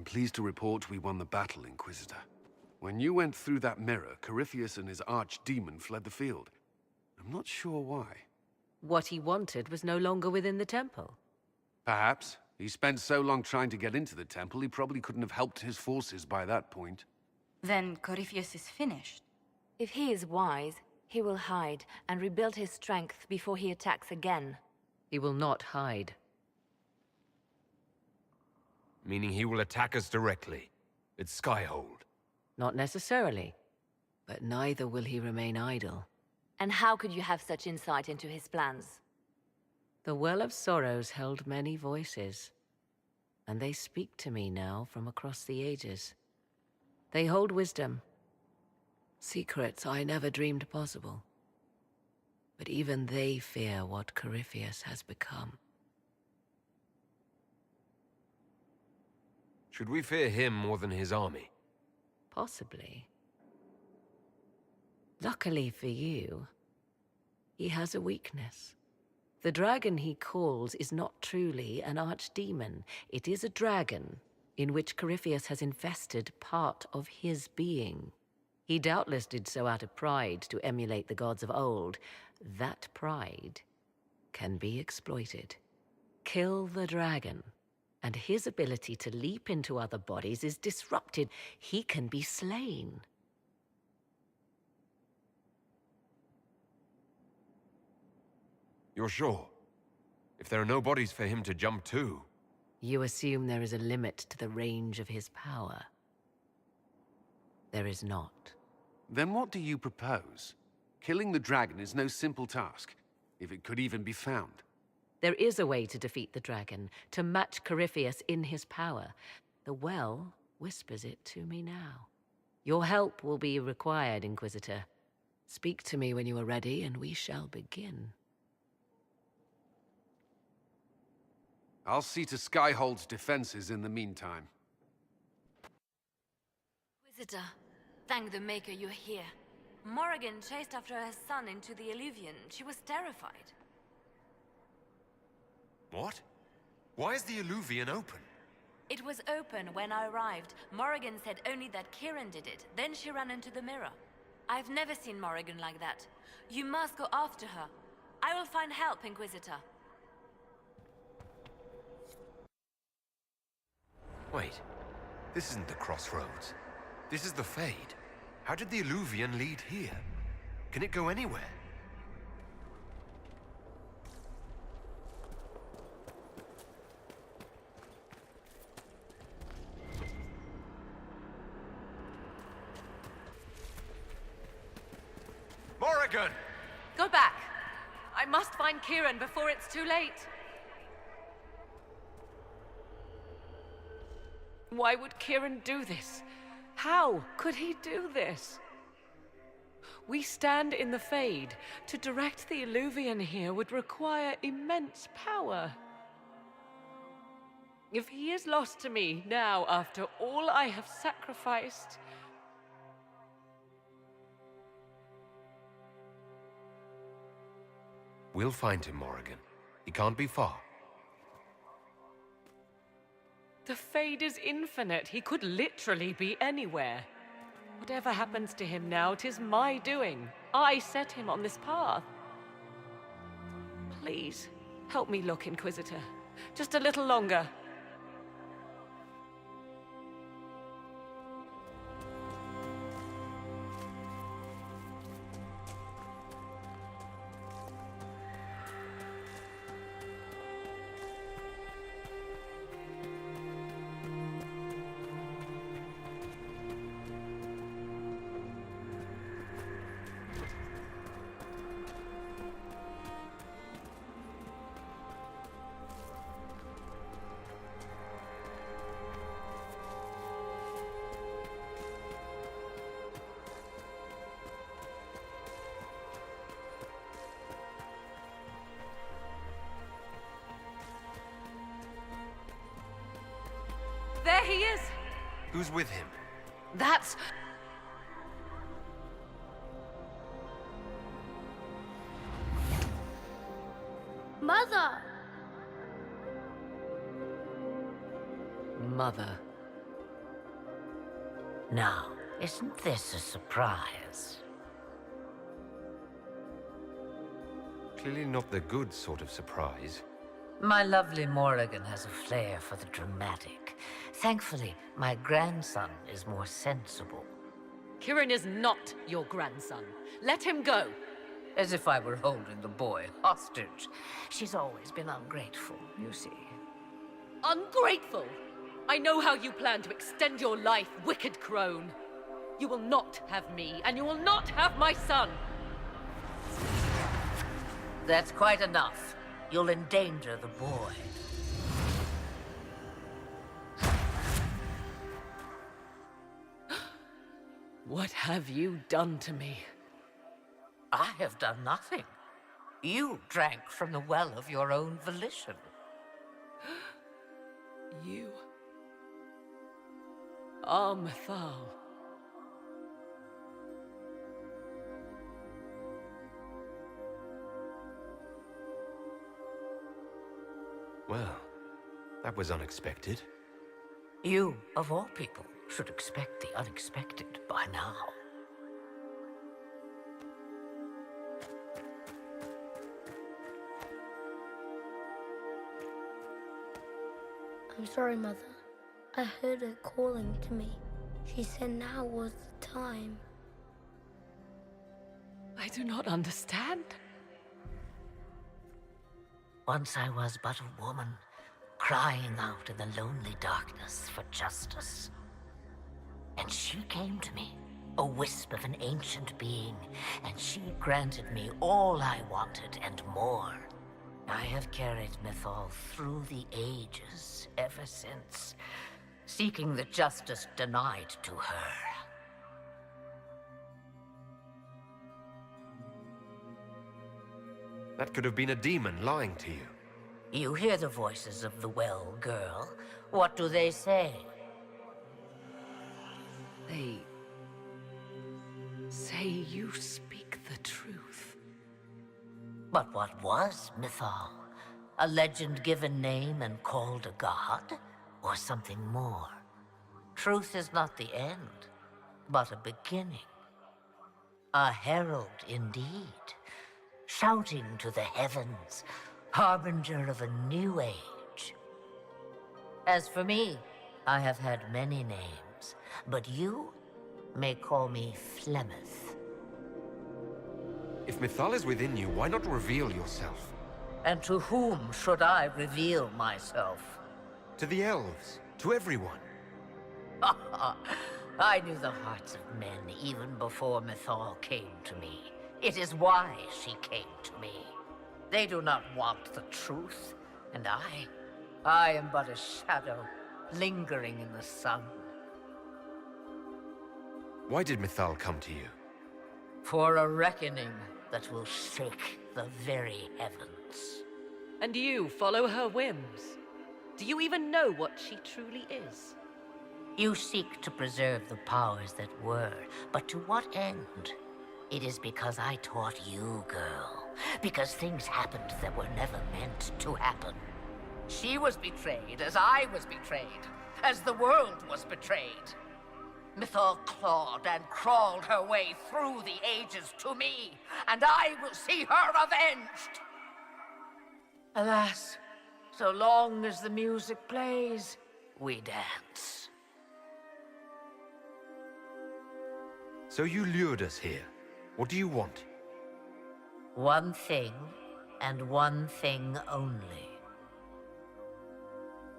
I'm pleased to report we won the battle, Inquisitor. When you went through that mirror, Corypheus and his archdemon fled the field. I'm not sure why. What he wanted was no longer within the temple. Perhaps. He spent so long trying to get into the temple, he probably couldn't have helped his forces by that point. Then Corypheus is finished. If he is wise, he will hide and rebuild his strength before he attacks again. He will not hide. Meaning he will attack us directly. It's Skyhold. Not necessarily. But neither will he remain idle. And how could you have such insight into his plans? The Well of Sorrows held many voices, and they speak to me now from across the ages. They hold wisdom, secrets I never dreamed possible. But even they fear what Corypheus has become. Should we fear him more than his army? Possibly. Luckily for you, he has a weakness. The dragon he calls is not truly an archdemon. It is a dragon in which Corypheus has invested part of his being. He doubtless did so out of pride to emulate the gods of old. That pride can be exploited. Kill the dragon, and his ability to leap into other bodies is disrupted. He can be slain. You're sure? If there are no bodies for him to jump to... You assume there is a limit to the range of his power. There is not. Then what do you propose? Killing the dragon is no simple task, if it could even be found. There is a way to defeat the dragon, to match Corypheus in his power. The well whispers it to me now. Your help will be required, Inquisitor. Speak to me when you are ready, and we shall begin. I'll see to Skyhold's defenses in the meantime. Inquisitor, thank the Maker you're here. Morrigan chased after her son into the Illuvian. She was terrified. What? Why is the Illuvian open? It was open when I arrived. Morrigan said only that Kieran did it. Then she ran into the mirror. I've never seen Morrigan like that. You must go after her. I will find help, Inquisitor. Wait. This isn't the Crossroads. This is the Fade. How did the Illuvian lead here? Can it go anywhere? Morrigan! Go back! I must find Kieran before it's too late. Why would Kieran do this? How could he do this? We stand in the Fade. To direct the Illuvian here would require immense power. If he is lost to me now after all I have sacrificed... We'll find him, Morrigan. He can't be far. The Fade is infinite. He could literally be anywhere. Whatever happens to him now, 'tis my doing. I set him on this path. Please, help me look, Inquisitor. Just a little longer. There he is! Who's with him? That's... Mother! Mother. Now, isn't this a surprise? Clearly not the good sort of surprise. My lovely Morrigan has a flair for the dramatic. Thankfully, my grandson is more sensible. Kieran is not your grandson. Let him go. As if I were holding the boy hostage. She's always been ungrateful, you see. Ungrateful! I know how you plan to extend your life, wicked crone. You will not have me, and you will not have my son. That's quite enough. You'll endanger the boy. What have you done to me? I have done nothing. You drank from the well of your own volition. You are Mithal. Well, that was unexpected. You, of all people, should expect the unexpected by now. I'm sorry, Mother. I heard her calling to me. She said now was the time. I do not understand. Once I was but a woman, crying out in the lonely darkness for justice. And she came to me, a wisp of an ancient being, and she granted me all I wanted and more. I have carried Mithal through the ages ever since, seeking the justice denied to her. That could have been a demon lying to you. You hear the voices of the well, girl. What do they say? They say you speak the truth. But what was Mithal? A legend given name and called a god? Or something more? Truth is not the end, but a beginning. A herald indeed, shouting to the heavens, harbinger of a new age. As for me, I have had many names, but you may call me Flemeth. If Mithal is within you, why not reveal yourself? And to whom should I reveal myself? To the elves, to everyone. I knew the hearts of men even before Mithal came to me. It is why she came to me. They do not want the truth, and I am but a shadow, lingering in the sun. Why did Mithal come to you? For a reckoning that will shake the very heavens. And you follow her whims. Do you even know what she truly is? You seek to preserve the powers that were, but to what end? It is because I taught you, girl. Because things happened that were never meant to happen. She was betrayed as I was betrayed, as the world was betrayed. Mithal clawed and crawled her way through the ages to me, and I will see her avenged! Alas, so long as the music plays, we dance. So you lured us here. What do you want? One thing, and one thing only.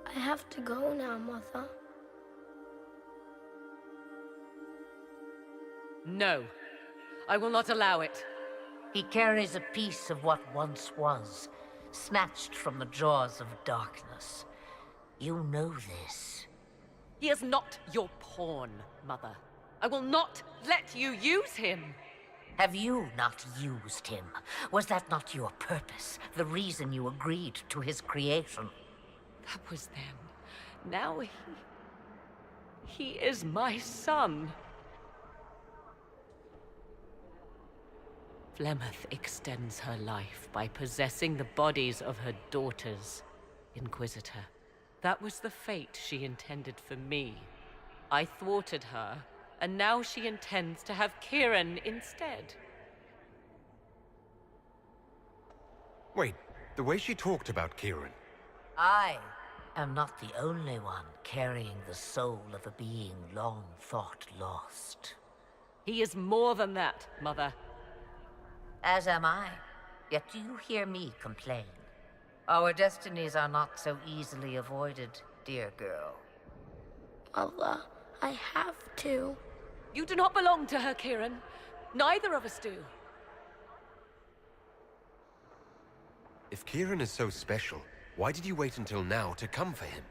I have to go now, Mother. No, I will not allow it. He carries a piece of what once was, snatched from the jaws of darkness. You know this. He is not your pawn, Mother. I will not let you use him. Have you not used him? Was that not your purpose, the reason you agreed to his creation? That was then. Now he is my son. Flemeth extends her life by possessing the bodies of her daughters, Inquisitor. That was the fate she intended for me. I thwarted her, and now she intends to have Kieran instead. Wait, the way she talked about Kieran. I am not the only one carrying the soul of a being long thought lost. He is more than that, Mother. As am I. Yet do you hear me complain? Our destinies are not so easily avoided, dear girl. Mother, I have to. You do not belong to her, Kieran. Neither of us do. If Kieran is so special, why did you wait until now to come for him?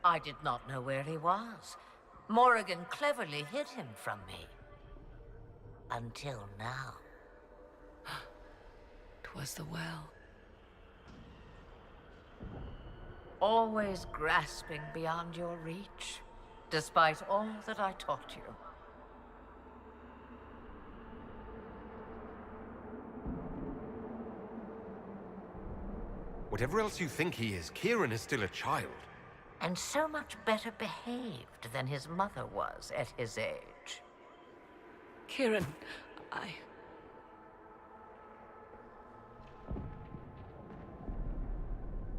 I did not know where he was. Morrigan cleverly hid him from me. Until now. 'Twas the well. Always grasping beyond your reach, despite all that I taught you. Whatever else you think he is, Kieran is still a child. And so much better behaved than his mother was at his age. Kieran,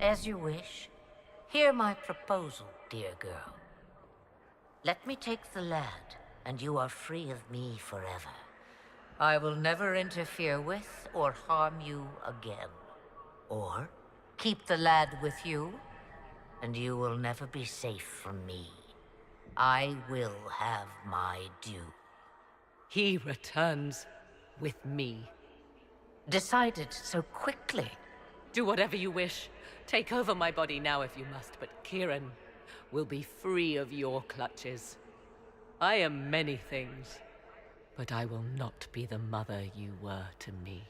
As you wish. Hear my proposal, dear girl. Let me take the lad, and you are free of me forever. I will never interfere with or harm you again. Or keep the lad with you, and you will never be safe from me. I will have my due. he returns with me. Decided so quickly. Do whatever you wish. Take over my body now if you must, but Kieran will be free of your clutches. I am many things, but I will not be the mother you were to me.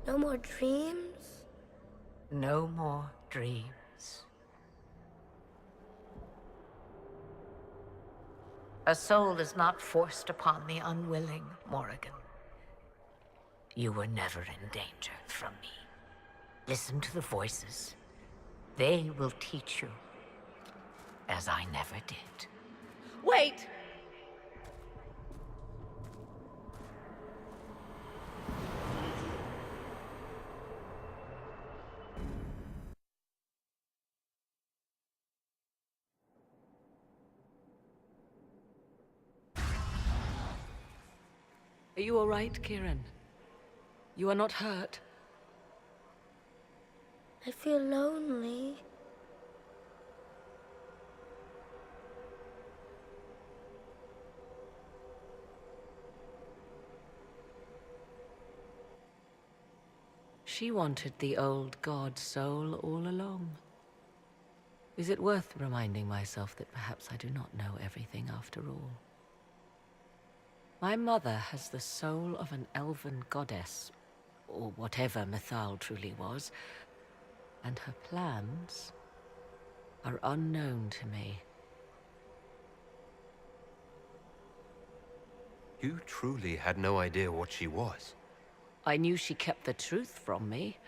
No more dreams? No more dreams. A soul is not forced upon the unwilling, Morrigan. You were never in danger from me. Listen to the voices. They will teach you, as I never did. Wait! Are you all right, Kieran? You are not hurt? I feel lonely. She wanted the old god soul all along. Is it worth reminding myself that perhaps I do not know everything after all? My mother has the soul of an elven goddess, or whatever Mythal truly was, and her plans are unknown to me. You truly had no idea what she was. I knew she kept the truth from me.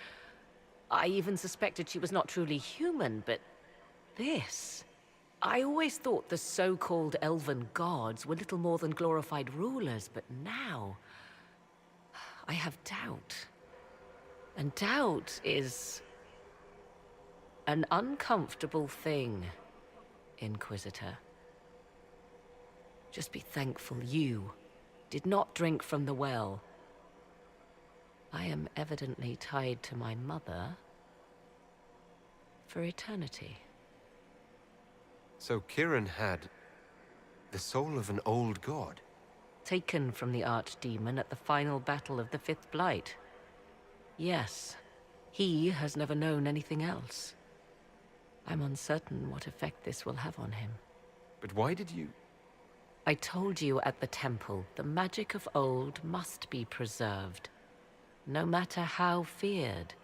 I even suspected she was not truly human, but this... I always thought the so-called elven gods were little more than glorified rulers, but now... I have doubt. And doubt is... an uncomfortable thing, Inquisitor. Just be thankful you did not drink from the well. I am evidently tied to my mother for eternity. So Kieran had the soul of an old god. Taken from the archdemon at the final battle of the Fifth Blight. Yes, he has never known anything else. I'm uncertain what effect this will have on him. But why did you... I told you at the temple, the magic of old must be preserved. no matter how feared.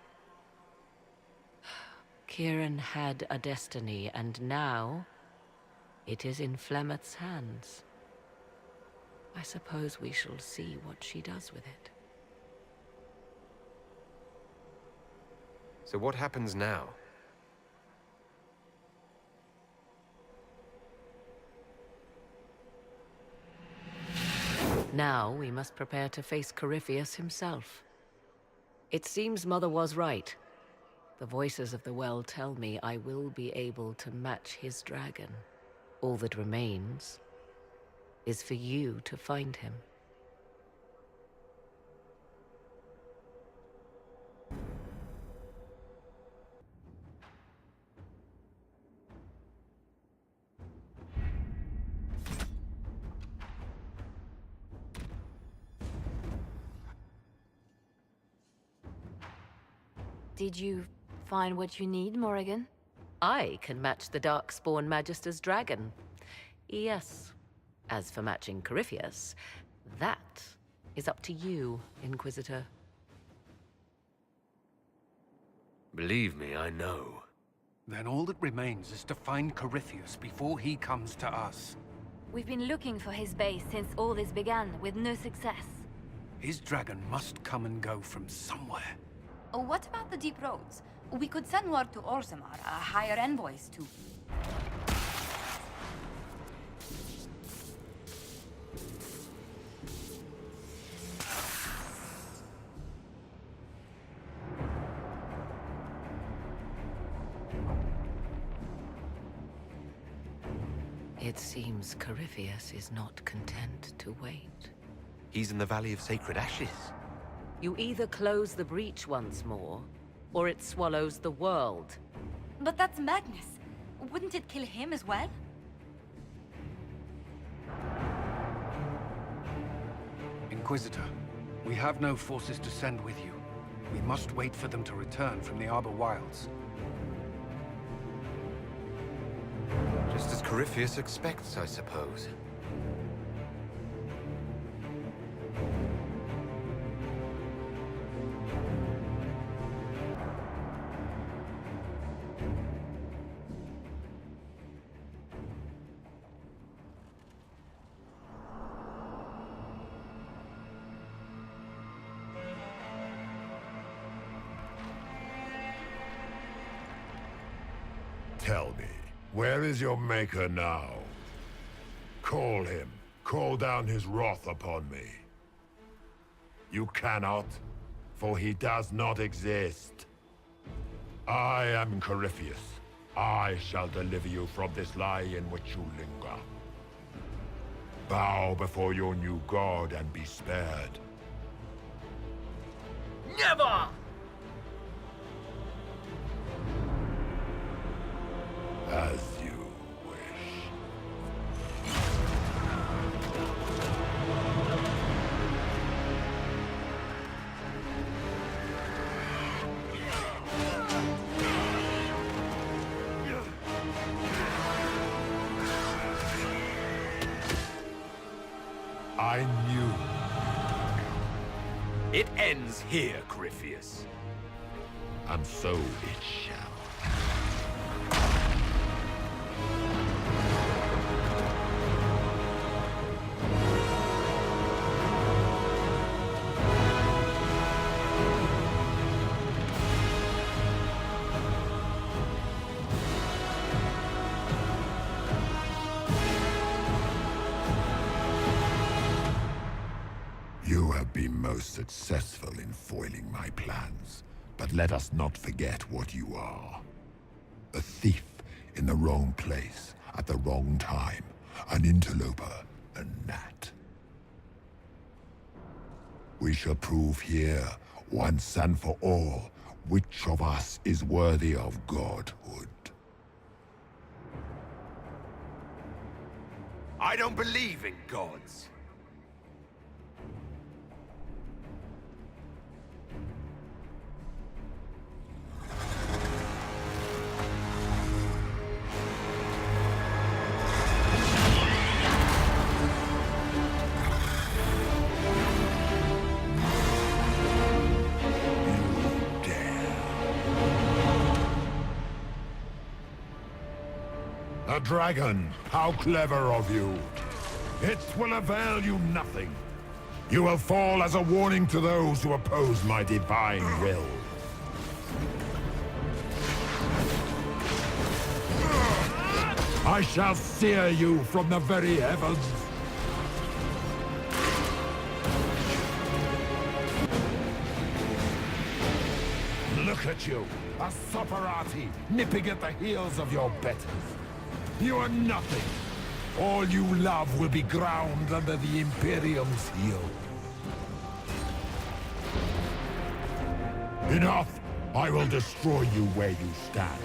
Kieran had a destiny, and now it is in Flemeth's hands. I suppose we shall see what she does with it. So what happens now? Now we must prepare to face Corypheus himself. It seems Mother was right. The voices of the well tell me I will be able to match his dragon. All that remains is for you to find him. Did you find what you need, Morrigan? I can match the Darkspawn Magister's dragon. Yes. As for matching Corypheus, that is up to you, Inquisitor. Believe me, I know. Then all that remains is to find Corypheus before he comes to us. We've been looking for his base since all this began, with no success. His dragon must come and go from somewhere. Oh, what about the deep roads? We could send word to Orzammar, hire envoys to... It seems Corypheus is not content to wait. He's in the Valley of Sacred Ashes. You either close the breach once more, or it swallows the world. But that's Magnus. Wouldn't it kill him as well? Inquisitor, we have no forces to send with you. We must wait for them to return from the Arbor Wilds. Just as Corypheus expects, I suppose. Tell me, where is your maker now? Call him. Call down his wrath upon me. You cannot, for he does not exist. I am Corypheus. I shall deliver you from this lie in which you linger. Bow before your new god and be spared. Never! As you wish. I knew. It ends here, Corypheus. And so it shall. You have been most successful in foiling my plans, but let us not forget what you are. A thief in the wrong place, at the wrong time, an interloper, a gnat. We shall prove here, once and for all, which of us is worthy of godhood. I don't believe in gods. A dragon! How clever of you! It will avail you nothing. You will fall as a warning to those who oppose my divine will. I shall sear you from the very heavens. Look at you, a Soparati, nipping at the heels of your betters. You are nothing. All you love will be ground under the Imperium's heel. Enough! I will destroy you where you stand.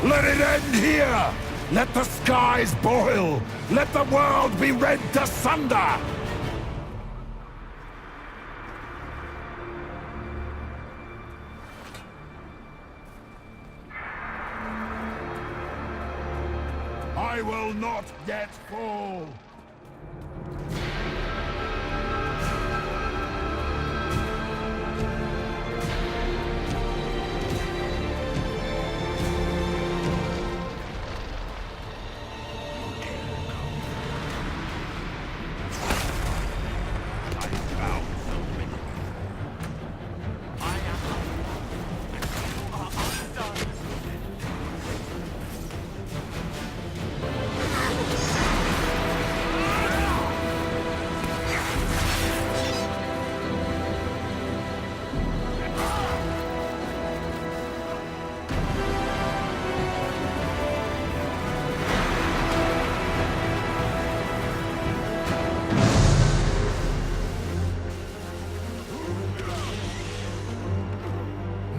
Let it end here! Let the skies boil! Let the world be rent asunder! I will not yet fall!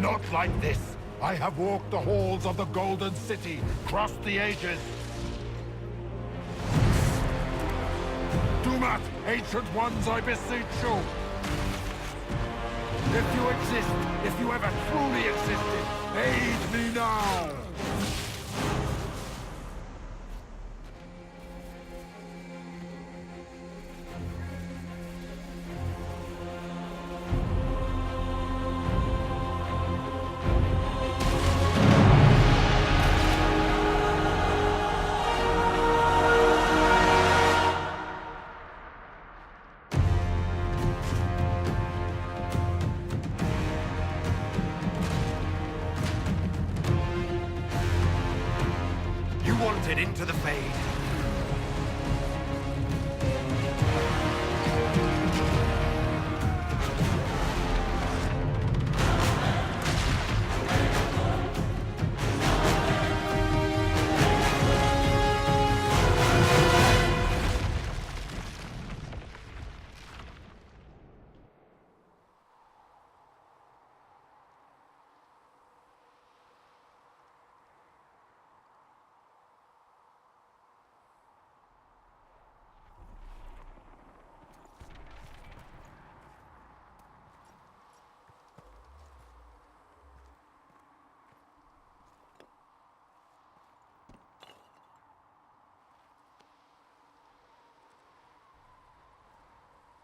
Not like this. I have walked the halls of the Golden City, crossed the ages. Do not, ancient ones, I beseech you. If you exist, if you ever truly existed, aid me now! wanted into the Fade.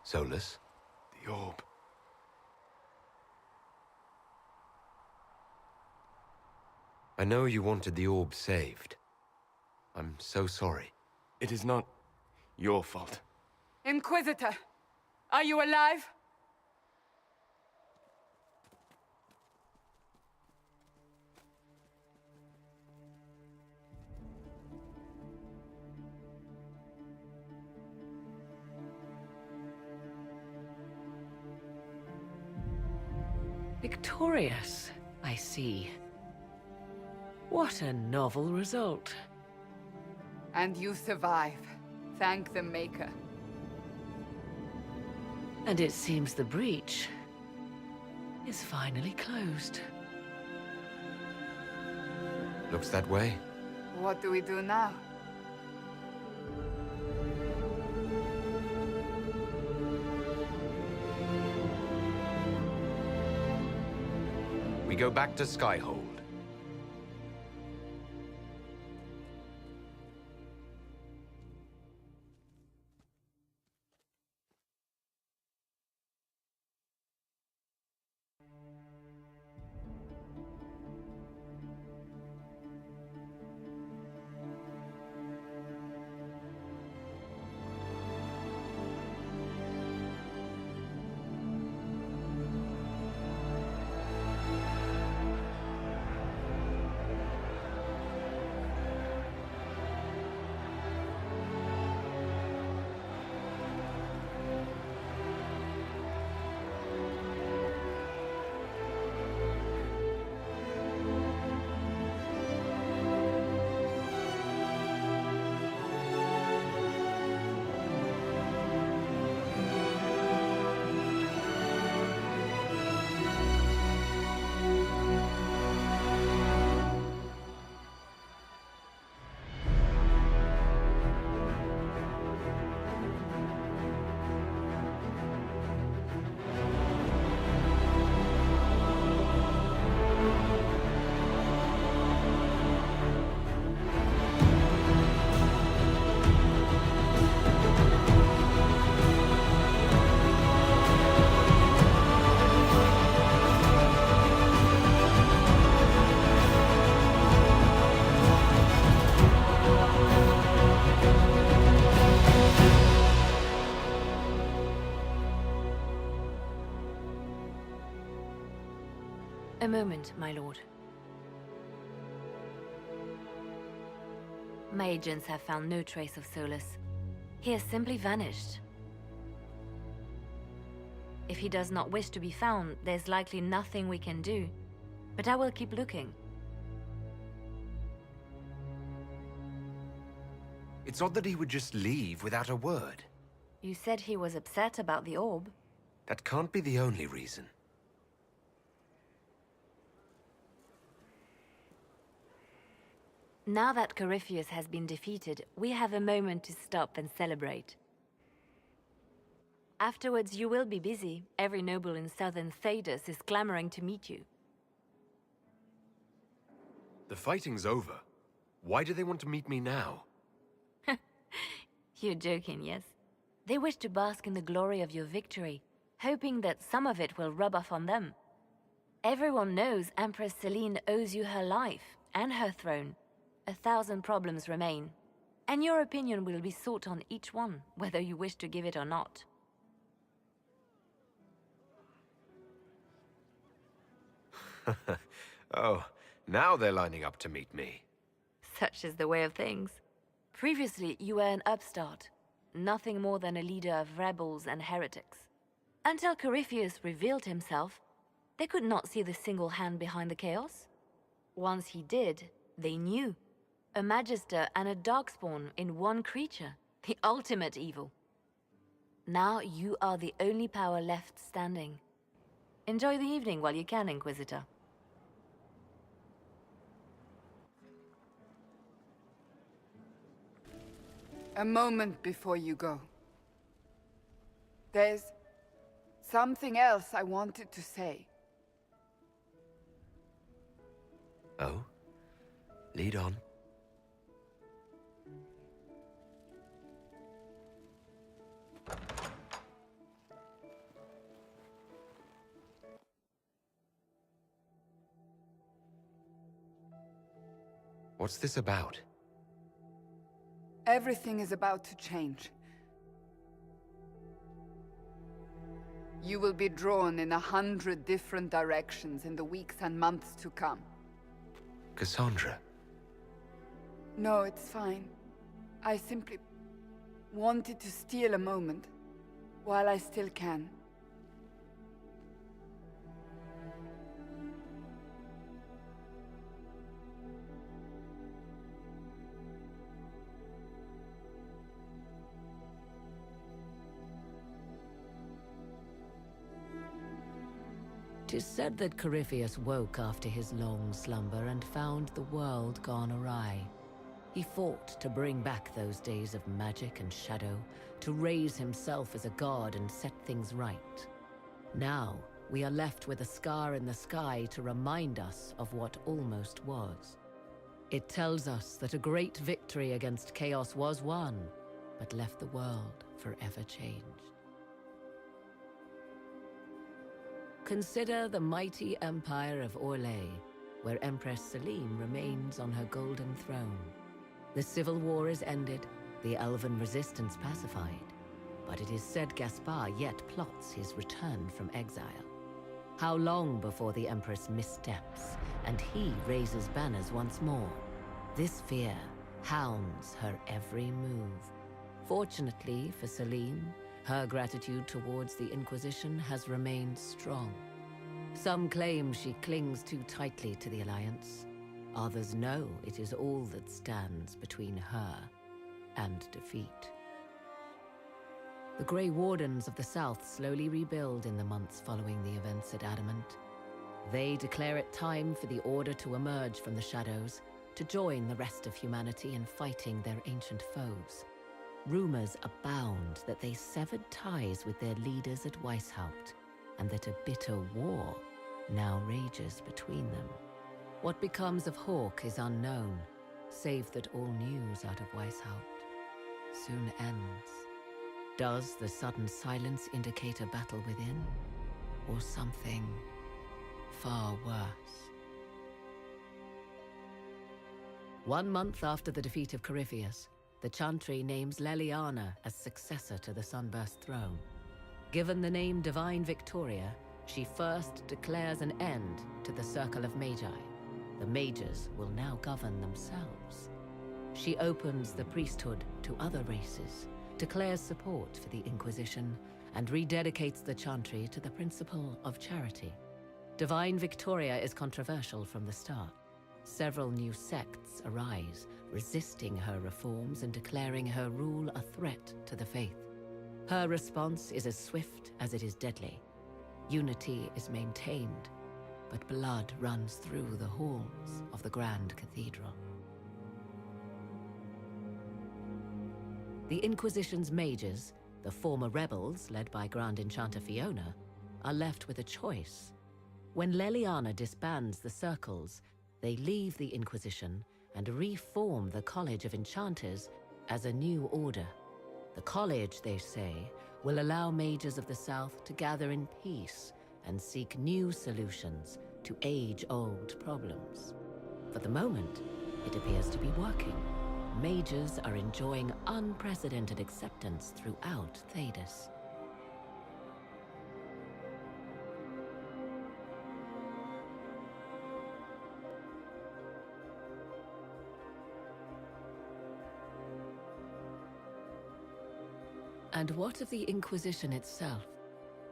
Solus? The orb. I know you wanted the orb saved. I'm so sorry. It is not your fault. Inquisitor, are you alive? Victorious, I see. What a novel result. And you survive. Thank the Maker. And it seems the breach is finally closed. Looks that way. What do we do now? We go back to Skyhold. A moment, my lord. My agents have found no trace of Solus. He has simply vanished. If he does not wish to be found, there's likely nothing we can do. But I will keep looking. It's odd that he would just leave without a word. You said he was upset about the orb. That can't be the only reason. Now that Corypheus has been defeated, we have a moment to stop and celebrate. Afterwards, you will be busy. Every noble in southern Thedas is clamoring to meet you. The fighting's over. Why do they want to meet me now? You're joking, yes? They wish to bask in the glory of your victory, hoping that some of it will rub off on them. Everyone knows Empress Celine owes you her life and her throne. 1,000 problems remain, and your opinion will be sought on each one, whether you wish to give it or not. Oh, now they're lining up to meet me. Such is the way of things. Previously, you were an upstart, nothing more than a leader of rebels and heretics. Until Corypheus revealed himself, they could not see the single hand behind the chaos. Once he did, they knew. A Magister and a Darkspawn in one creature, the ultimate evil. Now you are the only power left standing. Enjoy the evening while you can, Inquisitor. A moment before you go. There's something else I wanted to say. Oh? Lead on. What's this about? Everything is about to change. You will be drawn in 100 different directions in the weeks and months to come. Cassandra. No, it's fine. I simply wanted to steal a moment while I still can. Tis said that Corypheus woke after his long slumber and found the world gone awry. He fought to bring back those days of magic and shadow, to raise himself as a god and set things right. Now, we are left with a scar in the sky to remind us of what almost was. It tells us that a great victory against chaos was won, but left the world forever changed. Consider the mighty empire of Orlais, where Empress Selim remains on her golden throne. The civil war is ended, the elven resistance pacified, but it is said Gaspar yet plots his return from exile. How long before the Empress missteps, and he raises banners once more? This fear hounds her every move. Fortunately for Selim, her gratitude towards the Inquisition has remained strong. Some claim she clings too tightly to the Alliance. Others know it is all that stands between her and defeat. The Grey Wardens of the South slowly rebuild in the months following the events at Adamant. They declare it time for the Order to emerge from the shadows, to join the rest of humanity in fighting their ancient foes. Rumors abound that they severed ties with their leaders at Weishaupt, and that a bitter war now rages between them. What becomes of Hawke is unknown, save that all news out of Weishaupt soon ends. Does the sudden silence indicate a battle within, or something far worse? 1 month after the defeat of Corypheus, the Chantry names Leliana as successor to the Sunburst throne. Given the name Divine Victoria, she first declares an end to the Circle of Magi. The Mages will now govern themselves. She opens the priesthood to other races, declares support for the Inquisition, and rededicates the Chantry to the principle of charity. Divine Victoria is controversial from the start. Several new sects arise, resisting her reforms and declaring her rule a threat to the faith. Her response is as swift as it is deadly. Unity is maintained, but blood runs through the halls of the Grand Cathedral. The Inquisition's mages, the former rebels led by Grand Enchanter Fiona, are left with a choice. When Leliana disbands the circles, they leave the Inquisition and reform the College of Enchanters as a new order. The college, they say, will allow mages of the South to gather in peace and seek new solutions to age-old problems. For the moment, it appears to be working. Mages are enjoying unprecedented acceptance throughout Thedas. And what of the Inquisition itself?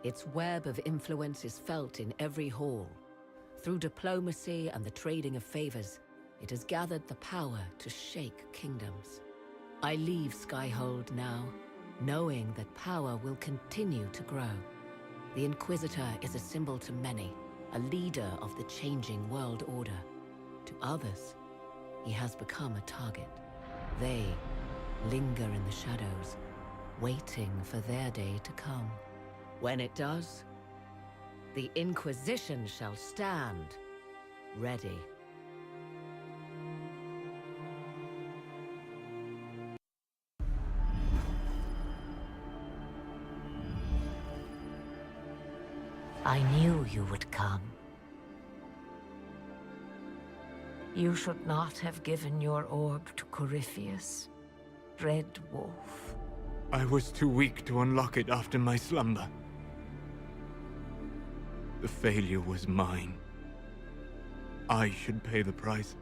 Its web of influence is felt in every hall. Through diplomacy and the trading of favors, it has gathered the power to shake kingdoms. I leave Skyhold now, knowing that power will continue to grow. The Inquisitor is a symbol to many, a leader of the changing world order. To others, he has become a target. They linger in the shadows, waiting for their day to come. When it does, the Inquisition shall stand ready. I knew you would come. You should not have given your orb to Corypheus, Red Wolf. I was too weak to unlock it after my slumber. The failure was mine. I should pay the price.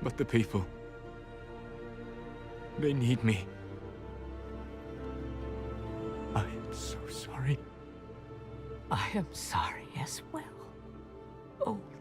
But the people... they need me. I am so sorry. I am sorry as well, old